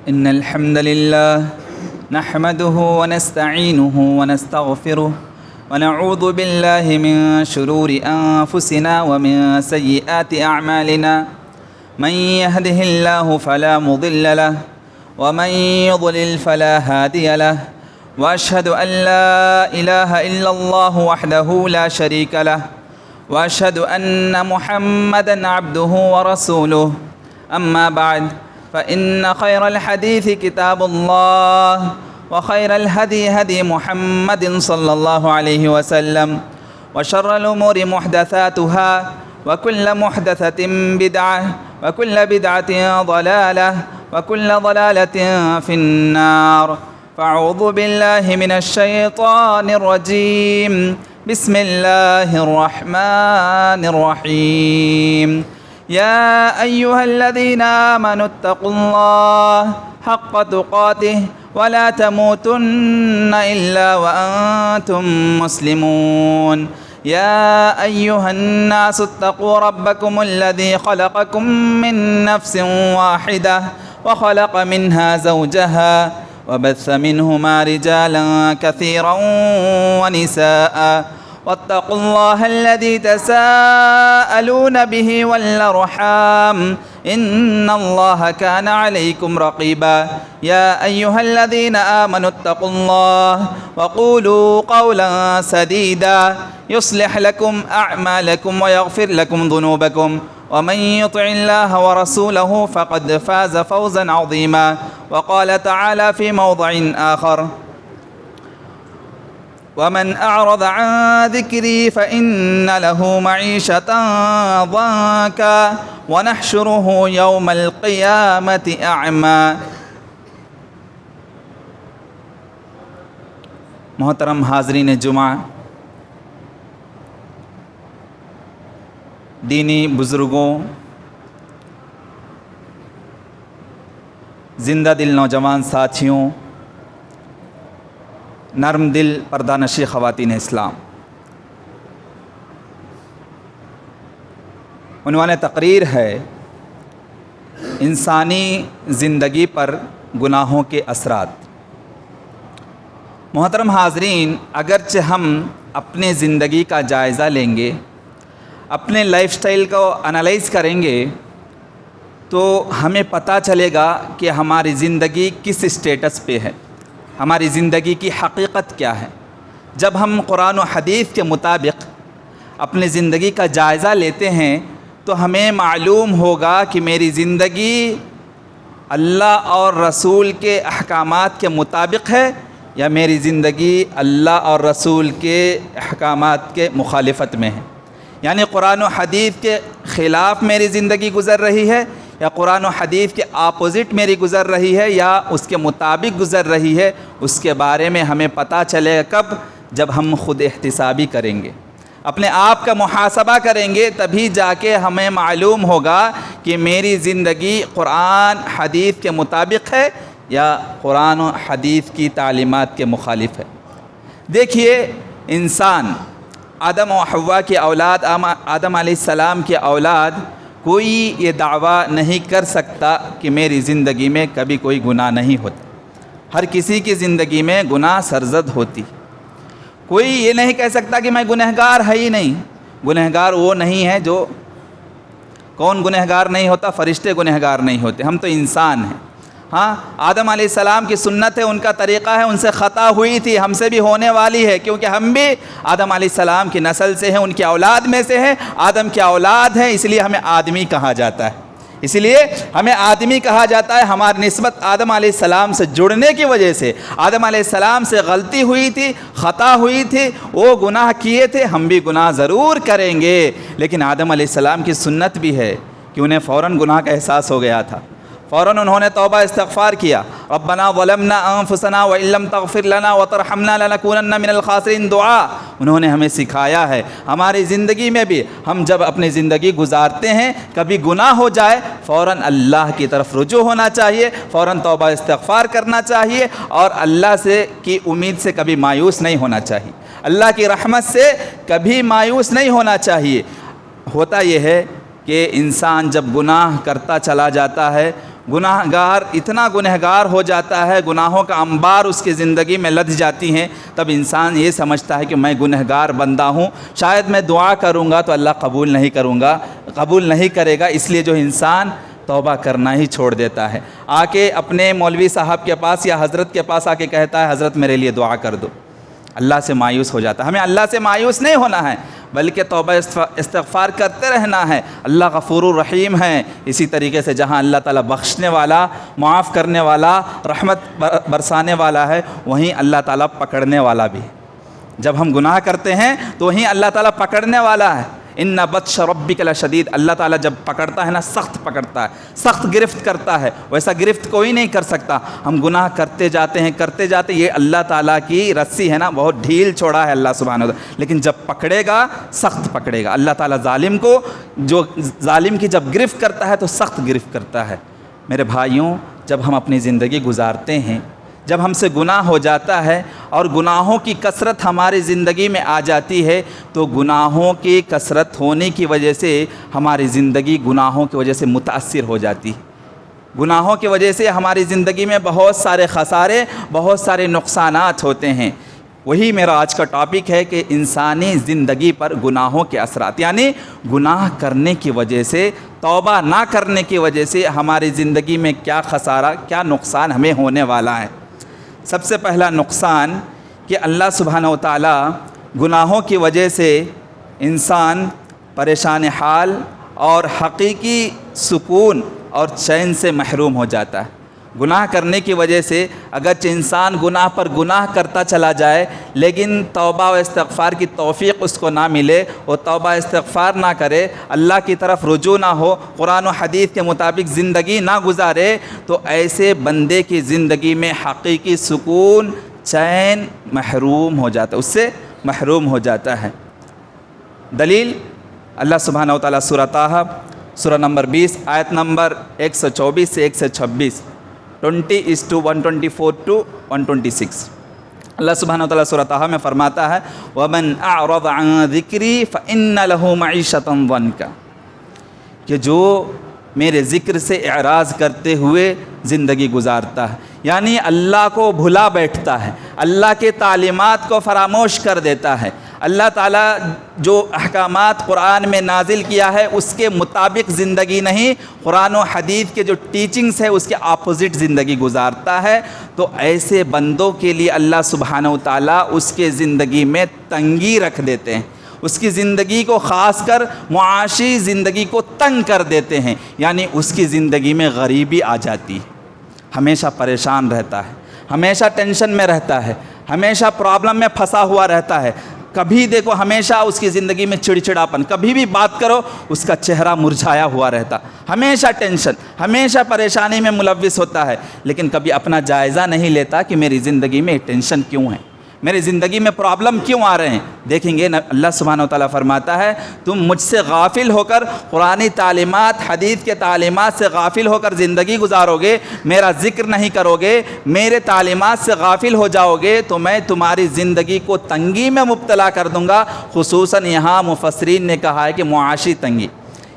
إن الحمد لله نحمده ونستعينه ونستغفره ونعوذ بالله من شرور أنفسنا ومن سيئات أعمالنا من يهده الله فلا مضل له ومن يضلل فلا هادي له وأشهد أن لا إله إلا الله وحده لا شريك له وأشهد أن محمدًا عبده ورسوله أما بعد فإن خير الحديث كتاب الله وخير الهدي هدي محمد صلى الله عليه وسلم وشر الأمور محدثاتها وكل محدثة بدعة وكل بدعة ضلالة وكل ضلالة في النار فأعوذ بالله من الشيطان الرجيم بسم الله الرحمن الرحيم يا أيها الذين آمنوا اتقوا الله حق تقاته ولا تموتن إلا وأنتم مسلمون يا أيها الناس اتقوا ربكم الذي خلقكم من نفس واحدة وخلق منها زوجها وبث منهما رجالا كثيرا ونساء واتقوا الله الذي تساءلون به والأرحام إن الله كان عليكم رقيبا يا أيها الذين آمنوا اتقوا الله وقولوا قولا سديدا يصلح لكم أعمالكم ويغفر لكم ذنوبكم ومن يطع الله ورسوله فقد فاز فوزا عظيما وقال تعالى في موضع آخر ومن أعرض عن ذكري فإن له معيشة ضنكا ونحشره يوم القيامة أعمى. محترم حاضرین جمعہ، دینی بزرگوں، زندہ دل نوجوان ساتھیوں، نرم دل پردہ نشی خواتین اسلام، عنوان تقریر ہے انسانی زندگی پر گناہوں کے اثرات. محترم حاضرین، اگرچہ ہم اپنے زندگی کا جائزہ لیں گے، اپنے لائف سٹائل کو انالائز کریں گے، تو ہمیں پتہ چلے گا کہ ہماری زندگی کس اسٹیٹس پہ ہے، ہماری زندگی کی حقیقت کیا ہے. جب ہم قرآن و حدیث کے مطابق اپنی زندگی کا جائزہ لیتے ہیں تو ہمیں معلوم ہوگا کہ میری زندگی اللہ اور رسول کے احکامات کے مطابق ہے یا میری زندگی اللہ اور رسول کے احکامات کے مخالفت میں ہے. یعنی قرآن و حدیث کے خلاف میری زندگی گزر رہی ہے یا قرآن و حدیث کے اپوزٹ میری گزر رہی ہے یا اس کے مطابق گزر رہی ہے. اس کے بارے میں ہمیں پتہ چلے گا کب؟ جب ہم خود احتسابی کریں گے، اپنے آپ کا محاسبہ کریں گے، تبھی جا کے ہمیں معلوم ہوگا کہ میری زندگی قرآن حدیث کے مطابق ہے یا قرآن و حدیث کی تعلیمات کے مخالف ہے. دیکھیے، انسان آدم و حوا کی اولاد، آدم علیہ السلام کی اولاد، کوئی یہ دعویٰ نہیں کر سکتا کہ میری زندگی میں کبھی کوئی گناہ نہیں ہوتا. ہر کسی کی زندگی میں گناہ سرزد ہوتی. کوئی یہ نہیں کہہ سکتا کہ میں گنہگار ہے ہی نہیں. گنہگار وہ نہیں ہے جو، کون گنہگار نہیں ہوتا؟ فرشتے گنہگار نہیں ہوتے، ہم تو انسان ہیں. ہاں، آدم علیہ السلام کی سنت ہے، ان کا طریقہ ہے، ان سے خطا ہوئی تھی، ہم سے بھی ہونے والی ہے، کیونکہ ہم بھی آدم علیہ السلام کی نسل سے ہیں، ان کی اولاد میں سے ہیں، آدم کی اولاد ہیں، اس لیے ہمیں آدمی کہا جاتا ہے. اس لیے ہمیں آدمی کہا جاتا ہے. ہماری نسبت آدم علیہ السلام سے جڑنے کی وجہ سے، آدم علیہ السلام سے غلطی ہوئی تھی، خطا ہوئی تھی، وہ گناہ کیے تھے، ہم بھی گناہ ضرور کریں گے. لیکن آدم علیہ السلام کی سنت بھی ہے کہ انہیں فوراً گناہ کا احساس ہو گیا تھا. فوراً انہوں نے توبہ استغفار کیا. ربنا ظلمنا انفسنا وان لم تغفر لنا وترحمنا لنكونن من الخاسرین دعا انہوں نے ہمیں سکھایا ہے. ہماری زندگی میں بھی ہم جب اپنی زندگی گزارتے ہیں، کبھی گناہ ہو جائے، فوراً اللہ کی طرف رجوع ہونا چاہیے، فوراً توبہ استغفار کرنا چاہیے، اور اللہ سے کی امید سے کبھی مایوس نہیں ہونا چاہیے، اللہ کی رحمت سے کبھی مایوس نہیں ہونا چاہیے. ہوتا یہ ہے کہ انسان جب گناہ کرتا چلا جاتا ہے، گناہ گار اتنا گنہگار ہو جاتا ہے، گناہوں کا انبار اس کی زندگی میں لد جاتی ہیں، تب انسان یہ سمجھتا ہے کہ میں گنہگار بندہ ہوں، شاید میں دعا کروں گا تو اللہ قبول نہیں کرے گا، اس لیے جو انسان توبہ کرنا ہی چھوڑ دیتا ہے، آ کے اپنے مولوی صاحب کے پاس یا حضرت کے پاس آ کے کہتا ہے حضرت میرے لیے دعا کر دو، اللہ سے مایوس ہو جاتا ہے۔ ہمیں اللہ سے مایوس نہیں ہونا ہے، بلکہ توبہ استغفار کرتے رہنا ہے۔ اللہ غفور الرحیم ہے، اسی طریقے سے جہاں اللہ تعالیٰ بخشنے والا، معاف کرنے والا، رحمت برسانے والا ہے، وہیں اللہ تعالیٰ پکڑنے والا بھی ہے۔ جب ہم گناہ کرتے ہیں تو وہیں اللہ تعالیٰ پکڑنے والا ہے۔ ان بطش ربک لشدید، اللہ تعالیٰ جب پکڑتا ہے نا، سخت پکڑتا ہے، سخت گرفت کرتا ہے، ویسا گرفت کوئی نہیں کر سکتا۔ ہم گناہ کرتے جاتے ہیں، یہ اللہ تعالیٰ کی رسی ہے نا، بہت ڈھیل چھوڑا ہے اللہ سبحانہ وتعالیٰ، لیکن جب پکڑے گا سخت پکڑے گا۔ اللہ تعالیٰ ظالم کی جب گرفت کرتا ہے تو سخت گرفت کرتا ہے۔ میرے بھائیوں، جب ہم اپنی زندگی گزارتے ہیں، جب ہم سے گناہ ہو جاتا ہے اور گناہوں کی کثرت ہماری زندگی میں آ جاتی ہے، تو گناہوں کی کثرت ہونے کی وجہ سے ہماری زندگی گناہوں کی وجہ سے متاثر ہو جاتی ہے۔ گناہوں کی وجہ سے ہماری زندگی میں بہت سارے خسارے، بہت سارے نقصانات ہوتے ہیں۔ وہی میرا آج کا ٹاپک ہے کہ انسانی زندگی پر گناہوں کے اثرات، یعنی گناہ کرنے کی وجہ سے، توبہ نہ کرنے کی وجہ سے ہماری زندگی میں کیا خسارہ، کیا نقصان ہمیں ہونے والا ہے۔ سب سے پہلا نقصان کہ اللہ سبحانہ وتعالیٰ گناہوں کی وجہ سے انسان پریشان حال اور حقیقی سکون اور چین سے محروم ہو جاتا ہے۔ گناہ کرنے کی وجہ سے اگرچہ انسان گناہ پر گناہ کرتا چلا جائے، لیکن توبہ و استغفار کی توفیق اس کو نہ ملے، وہ توبہ استغفار نہ کرے، اللہ کی طرف رجوع نہ ہو، قرآن و حدیث کے مطابق زندگی نہ گزارے، تو ایسے بندے کی زندگی میں حقیقی سکون، چین محروم ہو جاتا ہے، اس سے محروم ہو جاتا ہے۔ دلیل اللہ سبحانہ وتعالیٰ سورہ طٰہٰ، سورہ نمبر 20، آیت نمبر 124 سے 126، 20:124 to 126۔ اللہ سبحانہ وتعالیٰ سورہ طٰہٰ میں فرماتا ہے وَمَنْ أَعْرَضَ عَنْ ذِكْرِي فَإِنَّ لَهُ مَعِيشَةً ضَنْكَ، کہ جو میرے ذکر سے اعراض کرتے ہوئے زندگی گزارتا ہے، یعنی اللہ کو بھلا بیٹھتا ہے، اللہ کے تعلیمات کو فراموش کر دیتا ہے، اللہ تعالیٰ جو احکامات قرآن میں نازل کیا ہے اس کے مطابق زندگی نہیں، قرآن و حدیث کے جو ٹیچنگز ہے اس کے اپوزٹ زندگی گزارتا ہے، تو ایسے بندوں کے لیے اللہ سبحانہ وتعالیٰ اس کے زندگی میں تنگی رکھ دیتے ہیں، اس کی زندگی کو خاص کر معاشی زندگی کو تنگ کر دیتے ہیں، یعنی اس کی زندگی میں غریبی آ جاتی ہے، ہمیشہ پریشان رہتا ہے، ہمیشہ ٹینشن میں رہتا ہے، ہمیشہ پرابلم میں پھنسا ہوا رہتا ہے، کبھی دیکھو ہمیشہ اس کی زندگی میں چڑچڑاپن، کبھی بھی بات کرو اس کا چہرہ مرجھایا ہوا رہتا، ہمیشہ ٹینشن، ہمیشہ پریشانی میں ملوث ہوتا ہے، لیکن کبھی اپنا جائزہ نہیں لیتا کہ میری زندگی میں ٹینشن کیوں ہے، میری زندگی میں پرابلم کیوں آ رہے ہیں۔ دیکھیں گے اللہ سبحانہ وتعالیٰ فرماتا ہے تم مجھ سے غافل ہو کر، قرآنی تعلیمات، حدیث کے تعلیمات سے غافل ہو کر زندگی گزارو گے، میرا ذکر نہیں کرو گے، میرے تعلیمات سے غافل ہو جاؤ گے، تو میں تمہاری زندگی کو تنگی میں مبتلا کر دوں گا۔ خصوصاً یہاں مفسرین نے کہا ہے کہ معاشی تنگی،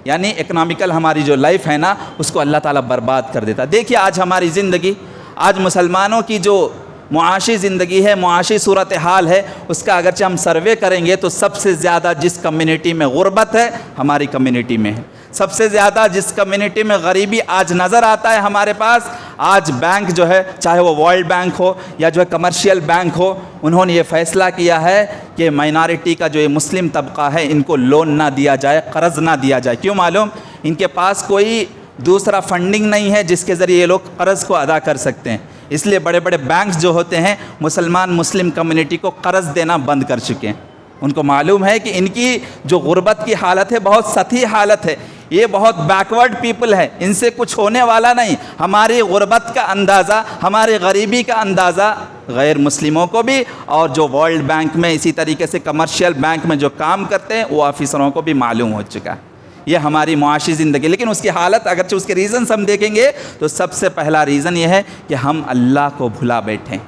یعنی اکنامیکل ہماری جو لائف ہے نا اس کو اللہ تعالیٰ برباد کر دیتا۔ دیکھیے آج ہماری زندگی، آج مسلمانوں کی جو معاشی زندگی ہے، معاشی صورتحال ہے، اس کا اگرچہ ہم سروے کریں گے تو سب سے زیادہ جس کمیونٹی میں غربت ہے ہماری کمیونٹی میں ہے، سب سے زیادہ جس کمیونٹی میں غریبی آج نظر آتا ہے ہمارے پاس، آج بینک جو ہے، چاہے وہ ورلڈ بینک ہو یا جو ہے کمرشل بینک ہو، انہوں نے یہ فیصلہ کیا ہے کہ مائنارٹی کا جو یہ مسلم طبقہ ہے ان کو لون نہ دیا جائے، قرض نہ دیا جائے۔ کیوں معلوم؟ ان کے پاس کوئی دوسرا فنڈنگ نہیں ہے جس کے ذریعے یہ لوگ قرض کو ادا کر سکتے ہیں، اس لیے بڑے بڑے بینکس جو ہوتے ہیں مسلم کمیونٹی کو قرض دینا بند کر چکے ہیں۔ ان کو معلوم ہے کہ ان کی جو غربت کی حالت ہے بہت سطحی حالت ہے، یہ بہت بیکورڈ پیپل ہے، ان سے کچھ ہونے والا نہیں۔ ہماری غربت کا اندازہ، ہماری غریبی کا اندازہ غیر مسلموں کو بھی، اور جو ورلڈ بینک میں اسی طریقے سے کمرشل بینک میں جو کام کرتے ہیں وہ آفیسروں کو بھی معلوم ہو چکا ہے۔ یہ ہماری معاشی زندگی، لیکن اس کی حالت اگرچہ اس کے ریزنز ہم دیکھیں گے تو سب سے پہلا ریزن یہ ہے کہ ہم اللہ کو بھلا بیٹھیں،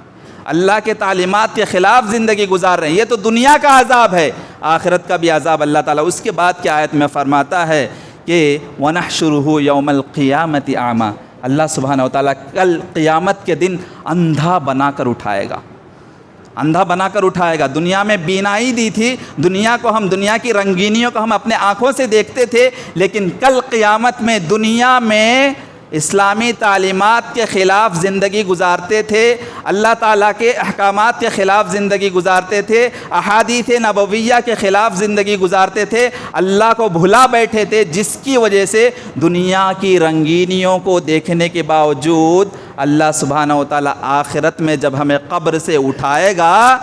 اللہ کے تعلیمات کے خلاف زندگی گزار رہے ہیں۔ یہ تو دنیا کا عذاب ہے، آخرت کا بھی عذاب اللہ تعالیٰ اس کے بعد کی آیت میں فرماتا ہے کہ وَنَحْشُرُهُ يَوْمَ الْقِيَامَةِ أَعْمَى، اللہ سبحانہ و تعالیٰ کل قیامت کے دن اندھا بنا کر اٹھائے گا، اندھا بنا کر اٹھائے گا۔ دنیا میں بینائی دی تھی، دنیا کو ہم، دنیا کی رنگینیوں کو ہم اپنے آنکھوں سے دیکھتے تھے، لیکن کل قیامت میں دنیا میں اسلامی تعلیمات کے خلاف زندگی گزارتے تھے، اللہ تعالیٰ کے احکامات کے خلاف زندگی گزارتے تھے، احادیث نبویہ کے خلاف زندگی گزارتے تھے، اللہ کو بھلا بیٹھے تھے، جس کی وجہ سے دنیا کی رنگینیوں کو دیکھنے کے باوجود اللہ سبحانہ و تعالیٰ آخرت میں جب ہمیں قبر سے اٹھائے گا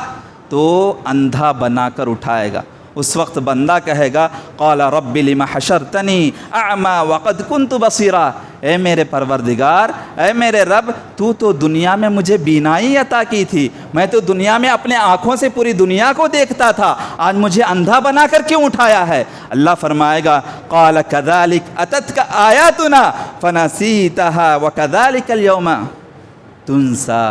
تو اندھا بنا کر اٹھائے گا۔ اس وقت بندہ کہے گا قال رب لم حشرتنی اعمی وقد کنت بصیرا، اے میرے پروردگار، اے میرے رب، تو دنیا میں مجھے بینائی عطا کی تھی، میں تو دنیا میں اپنے آنکھوں سے پوری دنیا کو دیکھتا تھا، آج مجھے اندھا بنا کر کیوں اٹھایا ہے؟ اللہ فرمائے گا قال کذالک اتتک آیاتنا فنسیتها وکذالک اليوم تنسا،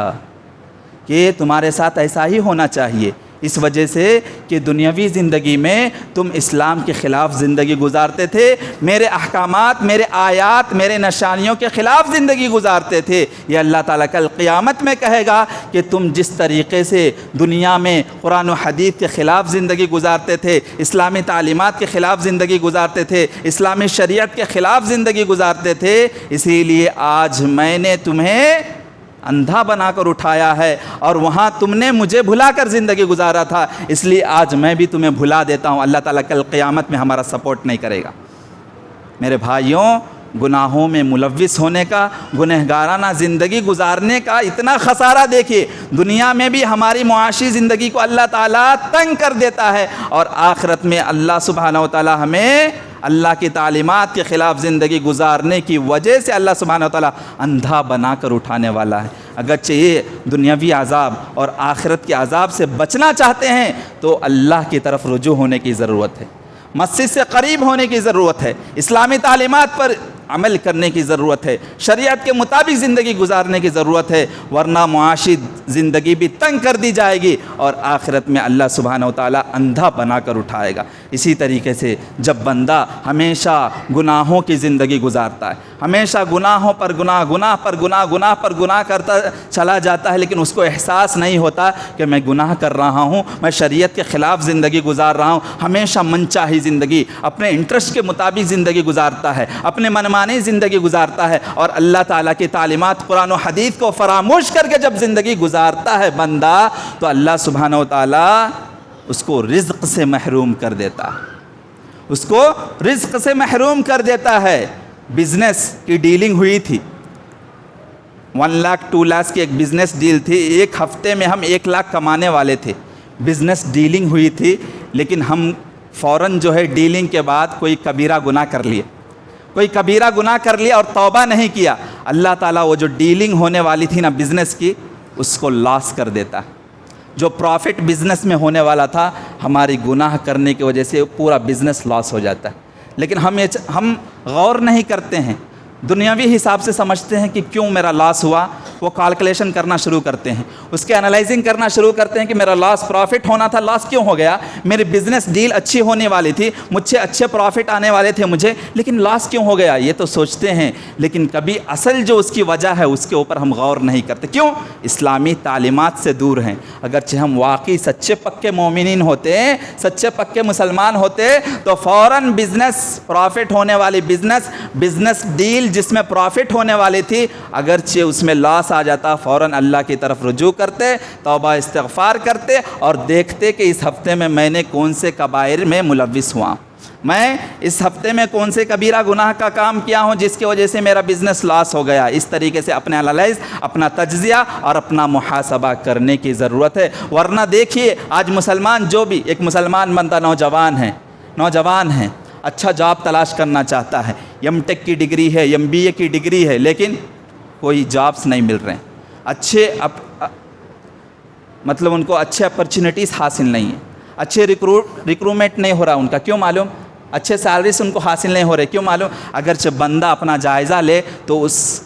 کہ تمہارے ساتھ ایسا ہی ہونا چاہیے، اس وجہ سے کہ دنیاوی زندگی میں تم اسلام کے خلاف زندگی گزارتے تھے، میرے احکامات، میرے آیات، میرے نشانیوں کے خلاف زندگی گزارتے تھے۔ یہ اللہ تعالیٰ کل قیامت میں کہے گا کہ تم جس طریقے سے دنیا میں قرآن و حدیث کے خلاف زندگی گزارتے تھے، اسلامی تعلیمات کے خلاف زندگی گزارتے تھے، اسلامی شریعت کے خلاف زندگی گزارتے تھے، اسی لیے آج میں نے تمہیں اندھا بنا کر اٹھایا ہے، اور وہاں تم نے مجھے بھلا کر زندگی گزارا تھا، اس لیے آج میں بھی تمہیں بھلا دیتا ہوں۔ اللہ تعالیٰ کل قیامت میں ہمارا سپورٹ نہیں کرے گا۔ میرے بھائیوں، گناہوں میں ملوث ہونے کا، گنہگارانہ زندگی گزارنے کا اتنا خسارہ دیکھیے، دنیا میں بھی ہماری معاشی زندگی کو اللہ تعالیٰ تنگ کر دیتا ہے، اور آخرت میں اللہ سبحانہ و تعالیٰ ہمیں اللہ کی تعلیمات کے خلاف زندگی گزارنے کی وجہ سے اللہ سبحانہ و تعالیٰ اندھا بنا کر اٹھانے والا ہے۔ اگرچہ یہ دنیاوی عذاب اور آخرت کے عذاب سے بچنا چاہتے ہیں تو اللہ کی طرف رجوع ہونے کی ضرورت ہے، مسجد سے قریب ہونے کی ضرورت ہے، اسلامی تعلیمات پر عمل کرنے کی ضرورت ہے، شریعت کے مطابق زندگی گزارنے کی ضرورت ہے، ورنہ معاشی زندگی بھی تنگ کر دی جائے گی اور آخرت میں اللہ سبحانہ و تعالیٰ اندھا بنا کر اٹھائے گا۔ اسی طریقے سے جب بندہ ہمیشہ گناہوں کی زندگی گزارتا ہے، ہمیشہ گناہوں پر گناہ، گناہ پر گناہ، گناہ پر گناہ کرتا چلا جاتا ہے، لیکن اس کو احساس نہیں ہوتا کہ میں گناہ کر رہا ہوں، میں شریعت کے خلاف زندگی گزار رہا ہوں، ہمیشہ من چاہی زندگی، اپنے انٹرسٹ کے مطابق زندگی گزارتا ہے، اپنے منمانی زندگی گزارتا ہے، اور اللہ تعالیٰ کی تعلیمات قرآن و حدیث کو فراموش کر کے جب زندگی گزارتا ہے بندہ، تو اللہ سبحانہ و تعالیٰ اس کو رزق سے محروم کر دیتا ہے، اس کو رزق سے محروم کر دیتا ہے۔ بزنس کی ڈیلنگ ہوئی تھی، 1 لاکھ 2 لاکھ کی ایک بزنس ڈیل تھی، ایک ہفتے میں ہم 1 لاکھ کمانے والے تھے، بزنس ڈیلنگ ہوئی تھی، لیکن ہم فوراً جو ہے ڈیلنگ کے بعد کوئی کبیرہ گناہ کر لیے، کوئی کبیرہ گناہ کر لیا اور توبہ نہیں کیا، اللہ تعالیٰ وہ جو ڈیلنگ ہونے والی تھی نا بزنس کی، اس کو لاس کر دیتا ہے۔ جو پروفٹ بزنس میں ہونے والا تھا، ہماری گناہ کرنے کی وجہ سے پورا بزنس لاس ہو جاتا ہے۔ لیکن ہم غور نہیں کرتے ہیں، دنیاوی حساب سے سمجھتے ہیں کہ کیوں میرا لاس ہوا، وہ کیلکولیشن کرنا شروع کرتے ہیں، اس کے انالائزنگ کرنا شروع کرتے ہیں کہ میرا لاس، پروفٹ ہونا تھا، لاس کیوں ہو گیا، میری بزنس ڈیل اچھی ہونے والی تھی، مجھ سے اچھے پروفٹ آنے والے تھے مجھے، لیکن لاس کیوں ہو گیا، یہ تو سوچتے ہیں، لیکن کبھی اصل جو اس کی وجہ ہے اس کے اوپر ہم غور نہیں کرتے۔ کیوں؟ اسلامی تعلیمات سے دور ہیں۔ اگرچہ ہم واقعی سچے پکے مومنین ہوتے ہیں، سچے پکے مسلمان ہوتے، تو فوراً بزنس، پروفٹ ہونے والی بزنس ڈیل جس میں پروفٹ ہونے والی تھی، اگرچہ اس میں لاس آ جاتا، فوراً اللہ کی طرف رجوع کرتے، توبہ استغفار کرتے اور دیکھتے کہ اس ہفتے میں نے کون سے کبائر میں ملوث ہوا، میں اس ہفتے میں کون سے کبیرہ گناہ کا کام کیا ہوں جس کی وجہ سے میرا بزنس لاس ہو گیا۔ اس طریقے سے اپنے انالائز، اپنا تجزیہ اور اپنا محاسبہ کرنے کی ضرورت ہے، ورنہ دیکھیے آج مسلمان، جو بھی ایک مسلمان بندہ نوجوان ہے، اچھا جاب تلاش کرنا چاہتا ہے، ایم ٹیک کی ڈگری ہے، ایم بی اے کی ڈگری ہے، لیکن کوئی جابس نہیں مل رہے ہیں، مطلب ان کو اچھے اپرچونیٹیز حاصل نہیں ہیں، اچھے ریکروٹمنٹ نہیں ہو رہا ان کا، کیوں معلوم؟ اچھے سیلریز ان کو حاصل نہیں ہو رہے، کیوں معلوم؟ اگرچہ بندہ اپنا جائزہ لے تو اس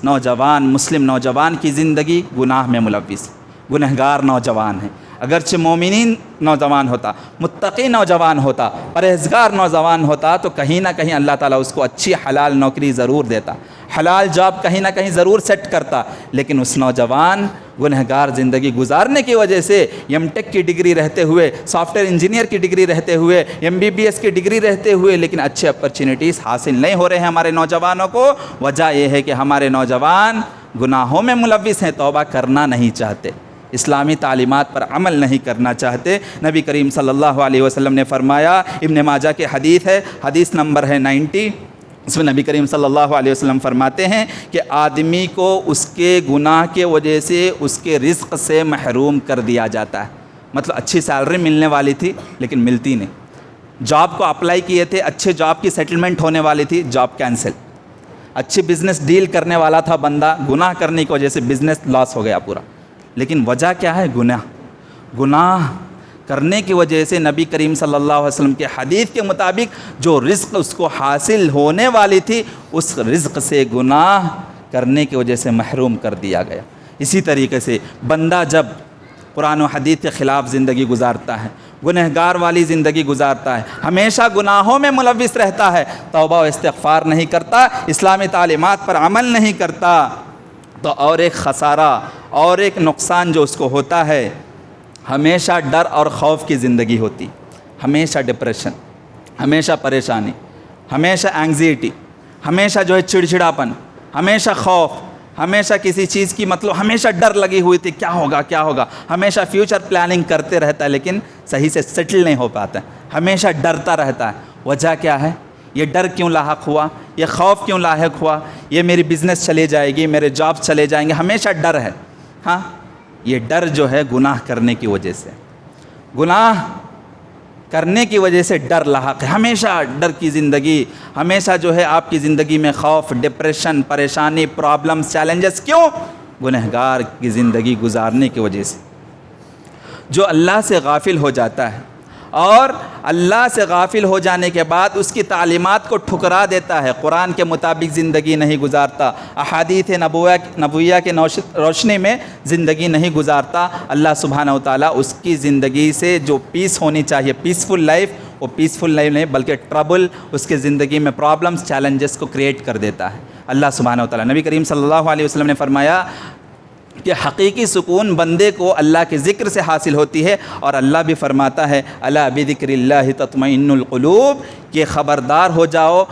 مسلم نوجوان کی زندگی گناہ میں ملوث، گنہگار نوجوان ہے۔ اگرچہ مومنین نوجوان ہوتا، متقی نوجوان ہوتا، پرہیزگار نوجوان ہوتا، تو کہیں نہ کہیں اللہ تعالیٰ اس کو اچھی حلال نوکری ضرور دیتا، حلال جاب کہیں نہ کہیں ضرور سیٹ کرتا، لیکن اس نوجوان گنہگار زندگی گزارنے کی وجہ سے ایم ٹیک کی ڈگری رہتے ہوئے، سافٹ ویئر انجینئر کی ڈگری رہتے ہوئے، ایم بی بی ایس کی ڈگری رہتے ہوئے، لیکن اچھے اپرچونیٹیز حاصل نہیں ہو رہے ہیں ہمارے نوجوانوں کو. وجہ یہ ہے کہ ہمارے نوجوان گناہوں میں ملوث ہیں، توبہ کرنا نہیں چاہتے، اسلامی تعلیمات پر عمل نہیں کرنا چاہتے. نبی کریم صلی اللہ علیہ وسلم نے فرمایا، ابن ماجہ کی حدیث ہے، حدیث نمبر ہے 90، اس میں نبی کریم صلی اللہ علیہ وسلم فرماتے ہیں کہ آدمی کو اس کے گناہ کے وجہ سے اس کے رزق سے محروم کر دیا جاتا ہے. مطلب اچھی سیلری ملنے والی تھی لیکن ملتی نہیں، جاب کو اپلائی کیے تھے، اچھے جاب کی سیٹلمنٹ ہونے والی تھی، جاب کینسل. اچھی بزنس ڈیل کرنے والا تھا بندہ، گناہ کرنے کی وجہ سے بزنس لاس ہو گیا پورا. لیکن وجہ کیا ہے؟ گناہ کرنے کی وجہ سے نبی کریم صلی اللہ علیہ وسلم کے حدیث کے مطابق جو رزق اس کو حاصل ہونے والی تھی، اس رزق سے گناہ کرنے کی وجہ سے محروم کر دیا گیا. اسی طریقے سے بندہ جب قرآن و حدیث کے خلاف زندگی گزارتا ہے، گنہگار والی زندگی گزارتا ہے، ہمیشہ گناہوں میں ملوث رہتا ہے، توبہ و استغفار نہیں کرتا، اسلامی تعلیمات پر عمل نہیں کرتا، تو اور ایک خسارہ اور ایک نقصان جو اس کو ہوتا ہے، ہمیشہ ڈر اور خوف کی زندگی ہوتی، ہمیشہ ڈپریشن، ہمیشہ پریشانی، ہمیشہ اینگزائٹی، ہمیشہ جو ہے چڑچڑاپن، ہمیشہ خوف، ہمیشہ کسی چیز کی مطلب ہمیشہ ڈر لگی ہوئی تھی، کیا ہوگا، ہمیشہ فیوچر پلاننگ کرتے رہتا ہے لیکن صحیح سے سیٹل نہیں ہو پاتا ہے، ہمیشہ ڈرتا رہتا ہے. وجہ کیا ہے؟ یہ ڈر کیوں لاحق ہوا؟ یہ خوف کیوں لاحق ہوا؟ یہ میری بزنس چلے جائے گی، میرے جاب چلے جائیں گے، ہمیشہ ڈر ہے. ہاں، یہ ڈر جو ہے گناہ کرنے کی وجہ سے، گناہ کرنے کی وجہ سے ڈر لاحق ہے. ہمیشہ ڈر کی زندگی، ہمیشہ جو ہے آپ کی زندگی میں خوف، ڈپریشن، پریشانی، پرابلمز، چیلنجز. کیوں؟ گنہگار کی زندگی گزارنے کی وجہ سے. جو اللہ سے غافل ہو جاتا ہے اور اللہ سے غافل ہو جانے کے بعد اس کی تعلیمات کو ٹھکرا دیتا ہے، قرآن کے مطابق زندگی نہیں گزارتا، احادیث نبویہ کے روشنی میں زندگی نہیں گزارتا، اللہ سبحانہ و تعالیٰ اس کی زندگی سے جو پیس ہونی چاہیے، پیسفل لائف، وہ پیسفل لائف نہیں بلکہ ٹربل، اس کے زندگی میں پرابلمز، چیلنجز کو کریٹ کر دیتا ہے اللہ سبحانہ و تعالیٰ. نبی کریم صلی اللہ علیہ وسلم نے فرمایا کہ حقیقی سکون بندے کو اللہ کے ذکر سے حاصل ہوتی ہے، اور اللہ بھی فرماتا ہے الا بذکر اللہ تطمئن القلوب، کہ خبردار ہو جاؤ،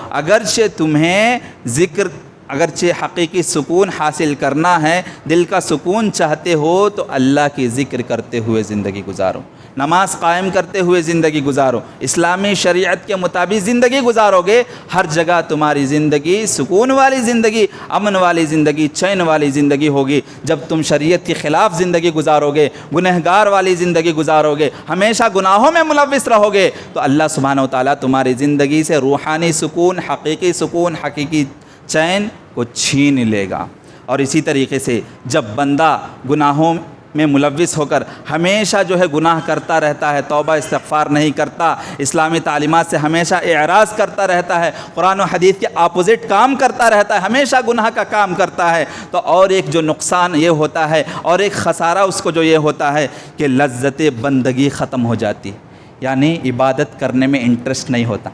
اگرچہ حقیقی سکون حاصل کرنا ہے، دل کا سکون چاہتے ہو تو اللہ کی ذکر کرتے ہوئے زندگی گزارو، نماز قائم کرتے ہوئے زندگی گزارو، اسلامی شریعت کے مطابق زندگی گزارو گے، ہر جگہ تمہاری زندگی سکون والی زندگی، امن والی زندگی، چین والی زندگی ہوگی. جب تم شریعت کے خلاف زندگی گزارو گے، گنہگار والی زندگی گزارو گے، ہمیشہ گناہوں میں ملوث رہو گے، تو اللہ سبحانہ و تعالیٰ تمہاری زندگی سے روحانی سکون، حقیقی چین کو چھین لے گا. اور اسی طریقے سے جب بندہ گناہوں میں ملوث ہو کر ہمیشہ جو ہے گناہ کرتا رہتا ہے، توبہ استغفار نہیں کرتا، اسلامی تعلیمات سے ہمیشہ اعراض کرتا رہتا ہے، قرآن و حدیث کے اپوزٹ کام کرتا رہتا ہے، ہمیشہ گناہ کا کام کرتا ہے، تو اور ایک جو نقصان یہ ہوتا ہے اور ایک خسارہ اس کو جو یہ ہوتا ہے کہ لذت بندگی ختم ہو جاتی، یعنی عبادت کرنے میں انٹرسٹ نہیں ہوتا.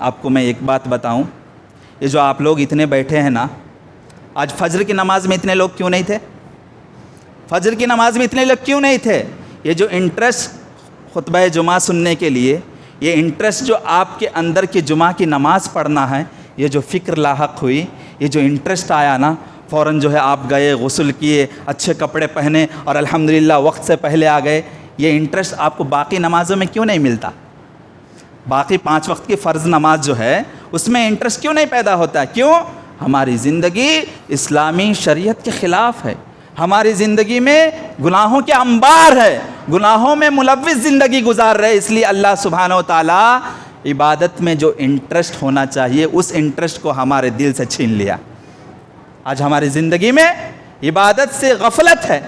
آپ کو میں ایک بات بتاؤں، یہ جو آپ لوگ اتنے بیٹھے ہیں نا، آج فجر کی نماز میں اتنے لوگ کیوں نہیں تھے؟ فجر کی نماز میں اتنے لوگ کیوں نہیں تھے؟ یہ جو انٹرسٹ خطبہ جمعہ سننے کے لیے، یہ انٹرسٹ جو آپ کے اندر کی جمعہ کی نماز پڑھنا ہے، یہ جو فکر لاحق ہوئی، یہ جو انٹرسٹ آیا نا، فوراً جو ہے آپ گئے، غسل کیے، اچھے کپڑے پہنے اور الحمدللہ وقت سے پہلے آ گئے. یہ انٹرسٹ آپ کو باقی نمازوں میں کیوں نہیں ملتا؟ باقی 5 وقت کی فرض نماز جو ہے اس میں انٹرسٹ کیوں نہیں پیدا ہوتا؟ کیوں؟ ہماری زندگی اسلامی شریعت کے خلاف ہے، ہماری زندگی میں گناہوں کے انبار ہے، گناہوں میں ملوث زندگی گزار رہے، اس لیے اللہ سبحانہ و تعالیٰ عبادت میں جو انٹرسٹ ہونا چاہیے اس انٹرسٹ کو ہمارے دل سے چھین لیا. آج ہماری زندگی میں عبادت سے غفلت ہے.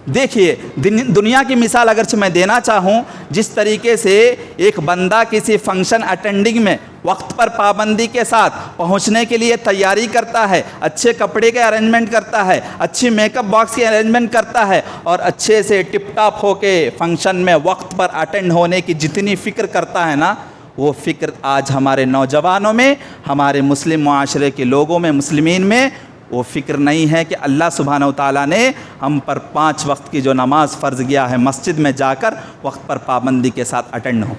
دیکھیے دنیا کی مثال اگرچہ میں دینا چاہوں، جس طریقے سے ایک بندہ کسی فنکشن اٹینڈنگ میں وقت پر پابندی کے ساتھ پہنچنے کے لیے تیاری کرتا ہے، اچھے کپڑے کے ارینجمنٹ کرتا ہے، اچھی میک اپ باکس کی ارینجمنٹ کرتا ہے، اور اچھے سے ٹپ ٹاپ ہو کے فنکشن میں وقت پر اٹینڈ ہونے کی جتنی فکر کرتا ہے نا، وہ فکر آج ہمارے نوجوانوں میں، ہمارے مسلم معاشرے کے لوگوں میں، مسلمین میں وہ فکر نہیں ہے کہ اللہ سبحانہ و تعالیٰ نے ہم پر 5 وقت کی جو نماز فرض کیا ہے مسجد میں جا کر وقت پر پابندی کے ساتھ اٹینڈ ہو.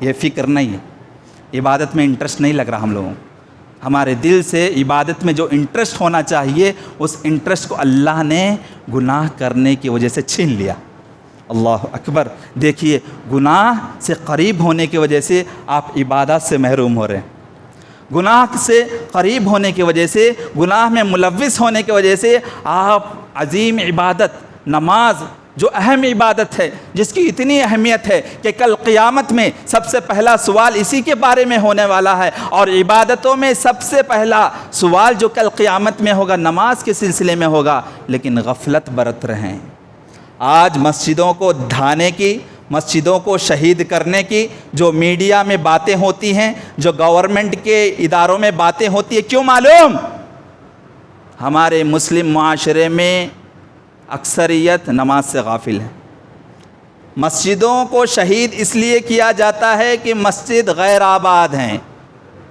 یہ فکر نہیں ہے. عبادت میں انٹرسٹ نہیں لگ رہا ہم لوگوں کو. ہمارے دل سے عبادت میں جو انٹرسٹ ہونا چاہیے اس انٹرسٹ کو اللہ نے گناہ کرنے کی وجہ سے چھین لیا. اللہ اکبر. دیکھیے گناہ سے قریب ہونے کی وجہ سے آپ عبادت سے محروم ہو رہے ہیں. گناہ سے قریب ہونے کی وجہ سے، گناہ میں ملوث ہونے کی وجہ سے آپ عظیم عبادت نماز، جو اہم عبادت ہے، جس کی اتنی اہمیت ہے کہ کل قیامت میں سب سے پہلا سوال اسی کے بارے میں ہونے والا ہے، اور عبادتوں میں سب سے پہلا سوال جو کل قیامت میں ہوگا نماز کے سلسلے میں ہوگا، لیکن غفلت برت رہے ہیں. آج مسجدوں کو ڈھانے کی، مسجدوں کو شہید کرنے کی جو میڈیا میں باتیں ہوتی ہیں، جو گورنمنٹ کے اداروں میں باتیں ہوتی ہیں، کیوں معلوم؟ ہمارے مسلم معاشرے میں اکثریت نماز سے غافل ہے. مسجدوں کو شہید اس لیے کیا جاتا ہے کہ مسجد غیر آباد ہیں.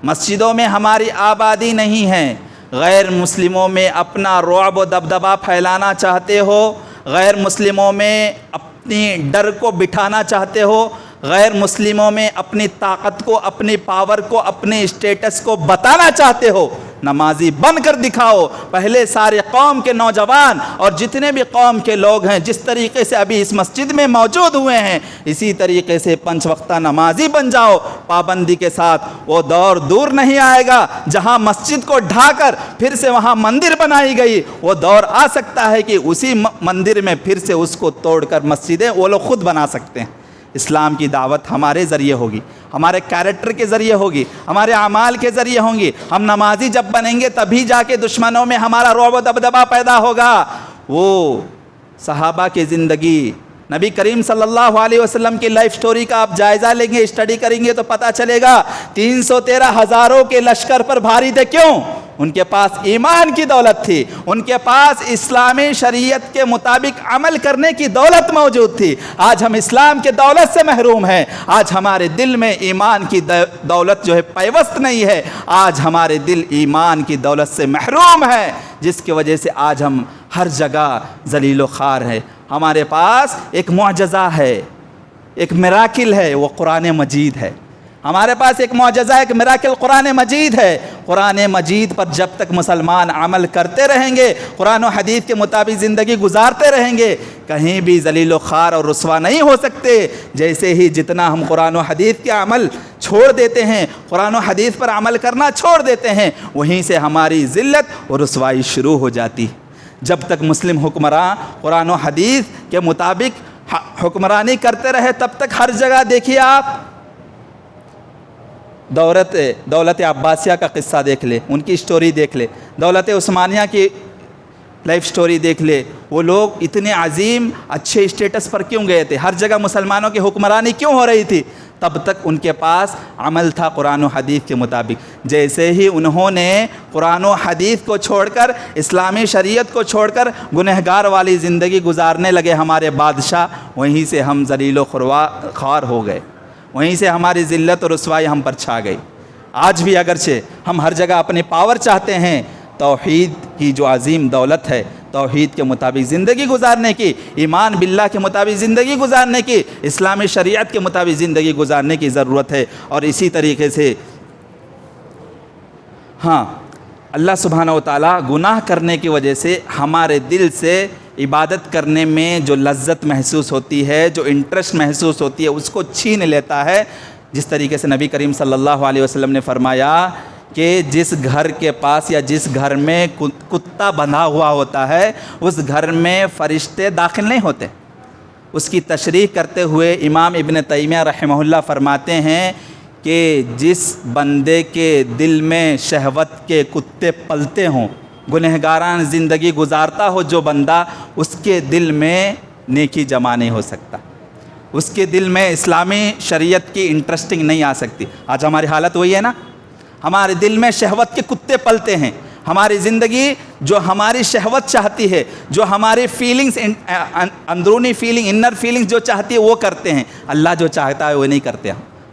مسجدوں میں ہماری آبادی نہیں ہے. غیر مسلموں میں اپنا رعب و دبدبہ پھیلانا چاہتے ہو، غیر مسلموں میں اپنی ڈر کو بٹھانا چاہتے ہو، غیر مسلموں میں اپنی طاقت کو، اپنی پاور کو، اپنے اسٹیٹس کو بتانا چاہتے ہو. نمازی بن کر دکھاؤ. پہلے سارے قوم کے نوجوان اور جتنے بھی قوم کے لوگ ہیں جس طریقے سے ابھی اس مسجد میں موجود ہوئے ہیں، اسی طریقے سے 5 وقتہ نمازی بن جاؤ پابندی کے ساتھ. وہ دور دور نہیں آئے گا جہاں مسجد کو ڈھا کر پھر سے وہاں مندر بنائی گئی. وہ دور آ سکتا ہے کہ اسی مندر میں پھر سے اس کو توڑ کر مسجدیں وہ لوگ خود بنا سکتے ہیں. اسلام کی دعوت ہمارے ذریعے ہوگی، ہمارے کیریکٹر کے ذریعے ہوگی، ہمارے اعمال کے ذریعے ہوں گی. ہم نمازی جب بنیں گے تبھی جا کے دشمنوں میں ہمارا رعب و دبدبہ پیدا ہوگا. وہ صحابہ کی زندگی، نبی کریم صلی اللہ علیہ وسلم کی لائف سٹوری کا آپ جائزہ لیں گے، اسٹڈی کریں گے تو پتہ چلے گا 313 ہزاروں کے لشکر پر بھاری تھے. کیوں؟ ان کے پاس ایمان کی دولت تھی، ان کے پاس اسلامی شریعت کے مطابق عمل کرنے کی دولت موجود تھی. آج ہم اسلام کے دولت سے محروم ہیں. آج ہمارے دل میں ایمان کی دولت جو ہے پیوست نہیں ہے. آج ہمارے دل ایمان کی دولت سے محروم ہے، جس کی وجہ سے آج ہم ہر جگہ ذلیل و خوار ہیں. ہمارے پاس ایک معجزہ ہے، ایک میراکل ہے، وہ قرآن مجید ہے. ہمارے پاس ایک معجزہ، ایک میراکل قرآن مجید ہے. قرآن مجید پر جب تک مسلمان عمل کرتے رہیں گے، قرآن و حدیث کے مطابق زندگی گزارتے رہیں گے، کہیں بھی ذلیل و خوار اور رسوا نہیں ہو سکتے. جیسے ہی جتنا ہم قرآن و حدیث کے عمل چھوڑ دیتے ہیں، قرآن و حدیث پر عمل کرنا چھوڑ دیتے ہیں، وہیں سے ہماری ذلت اور رسوائی شروع ہو جاتی. جب تک مسلم حکمراں قرآن و حدیث کے مطابق حکمرانی کرتے رہے تب تک ہر جگہ دیکھیے آپ دولت عباسیہ کا قصہ دیکھ لے، ان کی سٹوری دیکھ لے، دولت عثمانیہ کی لائف سٹوری دیکھ لے. وہ لوگ اتنے عظیم اچھے اسٹیٹس پر کیوں گئے تھے؟ ہر جگہ مسلمانوں کی حکمرانی کیوں ہو رہی تھی؟ تب تک ان کے پاس عمل تھا قرآن و حدیث کے مطابق. جیسے ہی انہوں نے قرآن و حدیث کو چھوڑ کر، اسلامی شریعت کو چھوڑ کر گنہگار والی زندگی گزارنے لگے ہمارے بادشاہ، وہیں سے ہم ذلیل و خوار ہو گئے، وہیں سے ہماری ذلت اور رسوائی ہم پر چھا گئی. آج بھی اگرچہ ہم ہر جگہ اپنی پاور چاہتے ہیں، توحید کی جو عظیم دولت ہے، توحید کے مطابق زندگی گزارنے کی، ایمان باللہ کے مطابق زندگی گزارنے کی، اسلامی شریعت کے مطابق زندگی گزارنے کی ضرورت ہے. اور اسی طریقے سے اللہ سبحانہ و تعالیٰ گناہ کرنے کی وجہ سے ہمارے دل سے عبادت کرنے میں جو لذت محسوس ہوتی ہے، جو انٹرسٹ محسوس ہوتی ہے، اس کو چھین لیتا ہے. جس طریقے سے نبی کریم صلی اللہ علیہ وسلم نے فرمایا کہ جس گھر کے پاس یا جس گھر میں کتا بندھا ہوا ہوتا ہے، اس گھر میں فرشتے داخل نہیں ہوتے. اس کی تشریح کرتے ہوئے امام ابن تیمیہ رحمہ اللہ فرماتے ہیں کہ جس بندے کے دل میں شہوت کے کتے پلتے ہوں، گنہگاران زندگی گزارتا ہو جو بندہ، اس کے دل میں نیکی جمع نہیں ہو سکتا، اس کے دل میں اسلامی شریعت کی انٹرسٹنگ نہیں آ سکتی. آج ہماری حالت وہی ہے نا، ہمارے دل میں شہوت کے کتے پلتے ہیں. ہماری زندگی جو ہماری شہوت چاہتی ہے، جو ہماری فیلنگز، اندرونی فیلنگ، انر فیلنگز جو چاہتی ہے وہ کرتے ہیں. اللہ جو چاہتا ہے وہ نہیں کرتے.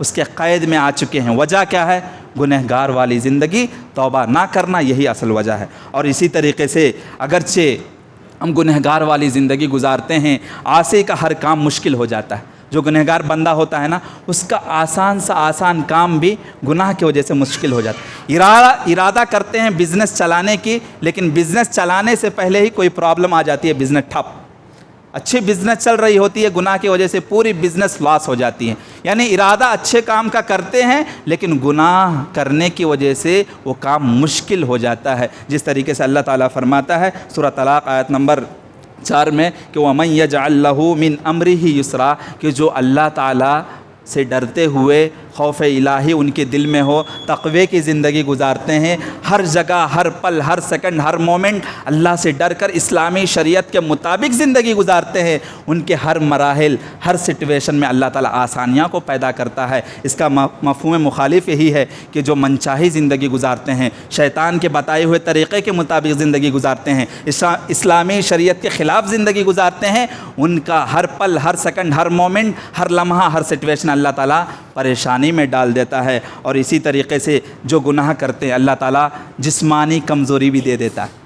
اس کے قید میں آ چکے ہیں۔ وجہ کیا ہے؟ گنہگار والی زندگی، توبہ نہ کرنا، یہی اصل وجہ ہے۔ اور اسی طریقے سے اگرچہ ہم گنہگار والی زندگی گزارتے ہیں، عاصی کا ہر کام مشکل ہو جاتا ہے۔ جو گنہگار بندہ ہوتا ہے نا، اس کا آسان سا آسان کام بھی گناہ کی وجہ سے مشکل ہو جاتا ہے۔ ارادہ کرتے ہیں بزنس چلانے کی، لیکن بزنس چلانے سے پہلے ہی کوئی پرابلم آ جاتی ہے، بزنس ٹھپ۔ اچھی بزنس چل رہی ہوتی ہے، گناہ کی وجہ سے پوری بزنس لاس ہو جاتی ہے۔ یعنی ارادہ اچھے کام کا کرتے ہیں، لیکن گناہ کرنے کی وجہ سے وہ کام مشکل ہو جاتا ہے۔ جس طریقے سے اللہ تعالیٰ فرماتا ہے سورہ طلاق آیت نمبر 4 میں کہ وَمَن يَجْعَل لَّهُ مِنْ أَمْرِهِ يُسْرًا، کہ جو اللہ تعالیٰ سے ڈرتے ہوئے خوف الہی ان کے دل میں ہو، تقوی کی زندگی گزارتے ہیں، ہر جگہ، ہر پل، ہر سیکنڈ، ہر مومنٹ اللہ سے ڈر کر اسلامی شریعت کے مطابق زندگی گزارتے ہیں، ان کے ہر مراحل، ہر سچویشن میں اللہ تعالیٰ آسانیاں کو پیدا کرتا ہے۔ اس کا مفہوم مخالف یہی ہے کہ جو منچاہی زندگی گزارتے ہیں، شیطان کے بتائے ہوئے طریقے کے مطابق زندگی گزارتے ہیں، اسلامی شریعت کے خلاف زندگی گزارتے ہیں، ان کا ہر پل، ہر سیکنڈ، ہر مومنٹ، ہر لمحہ، ہر سچویشن اللہ تعالیٰ پریشانی میں ڈال دیتا ہے۔ اور اسی طریقے سے جو گناہ کرتے ہیں، اللہ تعالیٰ جسمانی کمزوری بھی دے دیتا ہے،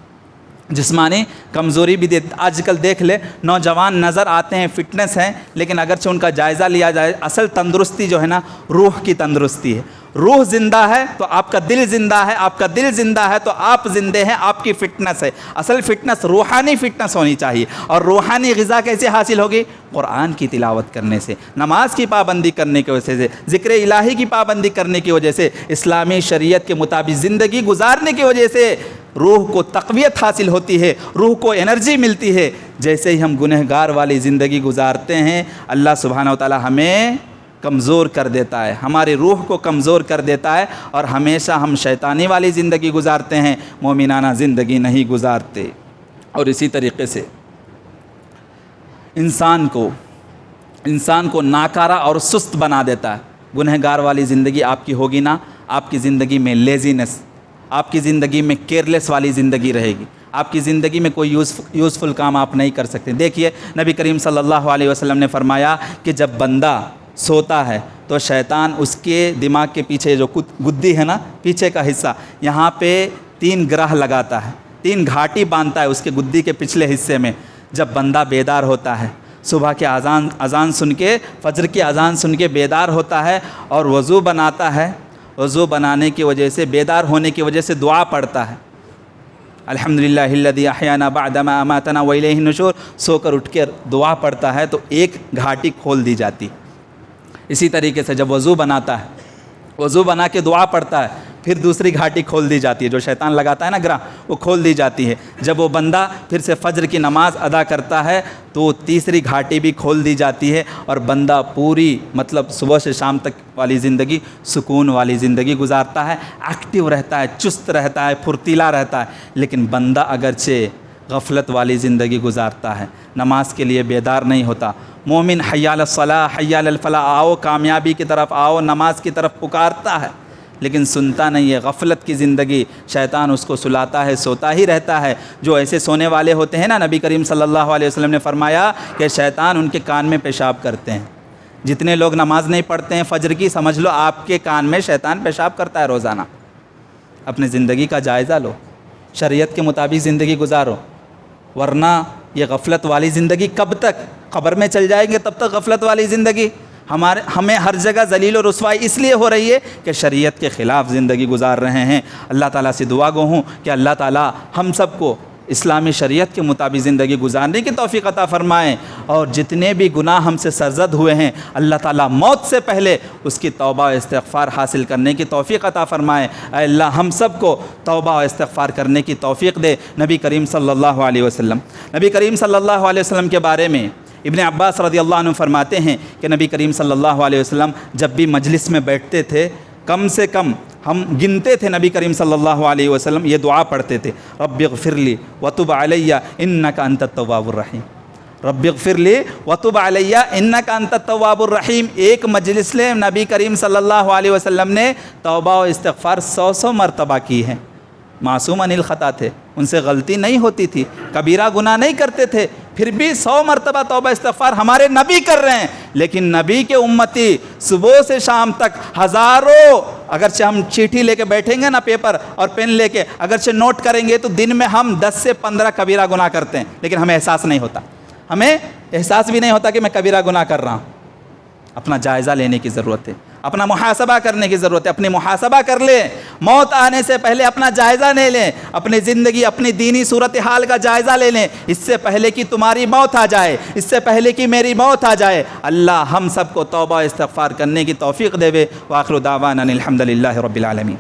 جسمانی کمزوری بھی دے۔ آج کل دیکھ لے، نوجوان نظر آتے ہیں، فٹنس ہیں، لیکن اگرچہ ان کا جائزہ لیا جائے، اصل تندرستی جو ہے نا، روح کی تندرستی ہے۔ روح زندہ ہے تو آپ کا دل زندہ ہے، آپ کا دل زندہ ہے تو آپ زندے ہیں، آپ کی فٹنس ہے۔ اصل فٹنس روحانی فٹنس ہونی چاہیے۔ اور روحانی غذا کیسے حاصل ہوگی؟ قرآن کی تلاوت کرنے سے، نماز کی پابندی کرنے کی وجہ سے، ذکر الہی کی پابندی کرنے کی وجہ سے، اسلامی شریعت کے مطابق زندگی گزارنے کی وجہ سے روح کو تقویت حاصل ہوتی ہے، روح کو انرجی ملتی ہے۔ جیسے ہی ہم گنہگار والی زندگی گزارتے ہیں، اللہ سبحانہ و تعالی ہمیں کمزور کر دیتا ہے، ہماری روح کو کمزور کر دیتا ہے، اور ہمیشہ ہم شیطانی والی زندگی گزارتے ہیں، مومنانہ زندگی نہیں گزارتے۔ اور اسی طریقے سے انسان کو ناکارہ اور سست بنا دیتا ہے۔ گنہگار والی زندگی آپ کی ہوگی نا، آپ کی زندگی میں لیزینس، آپ کی زندگی میں کیئرلیس والی زندگی رہے گی، آپ کی زندگی میں کوئی یوزفل کام آپ نہیں کر سکتے۔ دیکھیے نبی کریم صلی اللہ علیہ وسلم نے فرمایا کہ جب بندہ سوتا ہے تو شیطان اس کے دماغ کے پیچھے جو گدی ہے نا، پیچھے کا حصہ، یہاں پہ 3 گرہ لگاتا ہے، 3 گھاٹی باندھتا ہے اس کے گدی کے پچھلے حصے میں۔ جب بندہ بیدار ہوتا ہے، صبح کے اذان سن کے، فجر کی اذان سن کے بیدار ہوتا ہے اور وضو بناتا ہے، وضو بنانے کی وجہ سے، بیدار ہونے کی وجہ سے دعا پڑھتا ہے، الحمدللہ الذی احیانا بعدما اماتنا والیہ النشور، سو کر اٹھ کے دعا پڑھتا ہے تو ایک گھاٹی کھول دی جاتی۔ اسی طریقے سے جب وضو بناتا ہے، وضو بنا کے دعا پڑھتا ہے، پھر دوسری گھاٹی کھول دی جاتی ہے، جو شیطان لگاتا ہے نا گرہ، وہ کھول دی جاتی ہے۔ جب وہ بندہ پھر سے فجر کی نماز ادا کرتا ہے تو تیسری گھاٹی بھی کھول دی جاتی ہے، اور بندہ پوری صبح سے شام تک والی زندگی، سکون والی زندگی گزارتا ہے، ایکٹیو رہتا ہے، چست رہتا ہے، پھرتیلا رہتا ہے۔ لیکن بندہ اگرچہ غفلت والی زندگی گزارتا ہے، نماز کے لیے بیدار نہیں ہوتا، مومن حی علی الصلاح حی علی الفلاح، آؤ کامیابی کی طرف آؤ، نماز کی طرف پکارتا ہے، لیکن سنتا نہیں ہے۔ غفلت کی زندگی، شیطان اس کو سلاتا ہے، سوتا ہی رہتا ہے۔ جو ایسے سونے والے ہوتے ہیں نا، نبی کریم صلی اللہ علیہ وسلم نے فرمایا کہ شیطان ان کے کان میں پیشاب کرتے ہیں۔ جتنے لوگ نماز نہیں پڑھتے ہیں فجر کی، سمجھ لو آپ کے کان میں شیطان پیشاب کرتا ہے روزانہ۔ اپنے زندگی کا جائزہ لو، شریعت کے مطابق زندگی گزارو، ورنہ یہ غفلت والی زندگی کب تک؟ قبر میں چل جائیں گے تب تک غفلت والی زندگی۔ ہمیں ہر جگہ ذلیل و رسوائی اس لیے ہو رہی ہے کہ شریعت کے خلاف زندگی گزار رہے ہیں۔ اللہ تعالیٰ سے دعا گو ہوں کہ اللہ تعالیٰ ہم سب کو اسلامی شریعت کے مطابق زندگی گزارنے کی توفیق عطا فرمائیں، اور جتنے بھی گناہ ہم سے سرزد ہوئے ہیں اللہ تعالیٰ موت سے پہلے اس کی توبہ و استغفار حاصل کرنے کی توفیق عطا فرمائیں۔ اے اللہ ہم سب کو توبہ و استغفار کرنے کی توفیق دے۔ نبی کریم صلی اللہ علیہ وسلم کے بارے میں ابن عباس رضی اللہ عنہ فرماتے ہیں کہ نبی کریم صلی اللہ علیہ وسلم جب بھی مجلس میں بیٹھتے تھے، کم سے کم ہم گنتے تھے، نبی کریم صلی اللہ علیہ وسلم یہ دعا پڑھتے تھے، رب اغفر لی وتب علی انک انت التواب الرحیم، رب اغفر لی وتب علی انک انت التواب الرحیم۔ ایک مجلس میں نبی کریم صلی اللہ علیہ وسلم نے توبہ و استغفار 100 مرتبہ کی ہے۔ معصوم عن الخطا تھے، ان سے غلطی نہیں ہوتی تھی، کبیرہ گناہ نہیں کرتے تھے، پھر بھی 100 مرتبہ توبہ استغفار ہمارے نبی کر رہے ہیں۔ لیکن نبی کے امتی صبح سے شام تک ہزاروں، اگرچہ ہم چیٹھی لے کے بیٹھیں گے نا، پیپر اور پین لے کے اگرچہ نوٹ کریں گے تو دن میں ہم 10 سے 15 کبیرہ گناہ کرتے ہیں، لیکن ہمیں احساس نہیں ہوتا، ہمیں احساس بھی نہیں ہوتا کہ میں کبیرہ گناہ کر رہا ہوں۔ اپنا جائزہ لینے کی ضرورت ہے، اپنا محاسبہ کرنے کی ضرورت ہے، اپنی محاسبہ کر لیں، موت آنے سے پہلے اپنا جائزہ لے لیں، اپنی زندگی اپنی دینی صورتحال کا جائزہ لے لیں، اس سے پہلے کہ تمہاری موت آ جائے، اس سے پہلے کہ میری موت آ جائے۔ اللہ ہم سب کو توبہ استغفار کرنے کی توفیق دے۔ وآخر دعوانا الحمد للہ رب العالمین۔